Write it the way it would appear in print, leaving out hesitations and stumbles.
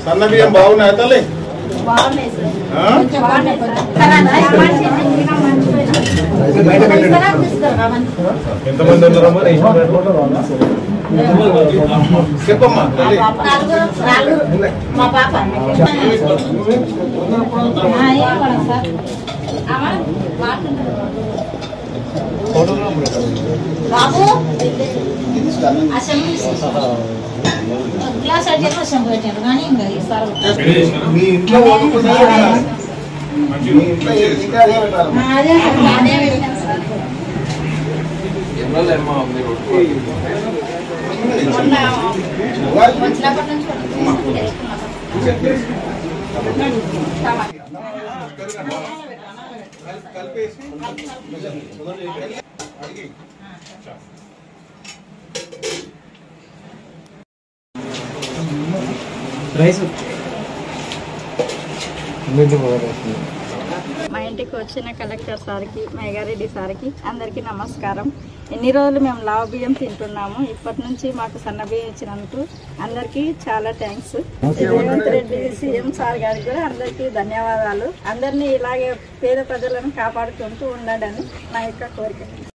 సన్న బియ్యం బాగున్నాయి తల్లి ఎంతమంది ఉన్నారమ్మా చెప్పమ్మా బాబు క్లాస్ అడ్జస్ట్ పెట్టారు కానీ ఇంకా ఈసారి మీ ఇంట్లో వచ్చినప్పటి నుంచి మా ఇంటికి వచ్చిన కలెక్టర్ సార్కి మేఘారెడ్డి సార్కి అందరికీ నమస్కారం. ఎన్ని రోజులు మేము లావు బియ్యం తింటున్నాము, ఇప్పటి నుంచి మాకు సన్న బియ్యం ఇచ్చినందుకు అందరికీ చాలా thanks. Revanth Reddy CM sir గారికి కూడా అందరికీ ధన్యవాదాలు. అందరినీ ఇలాగే పేద ప్రజలను కాపాడుకుంటూ ఉండాలని నా యొక్క కోరిక.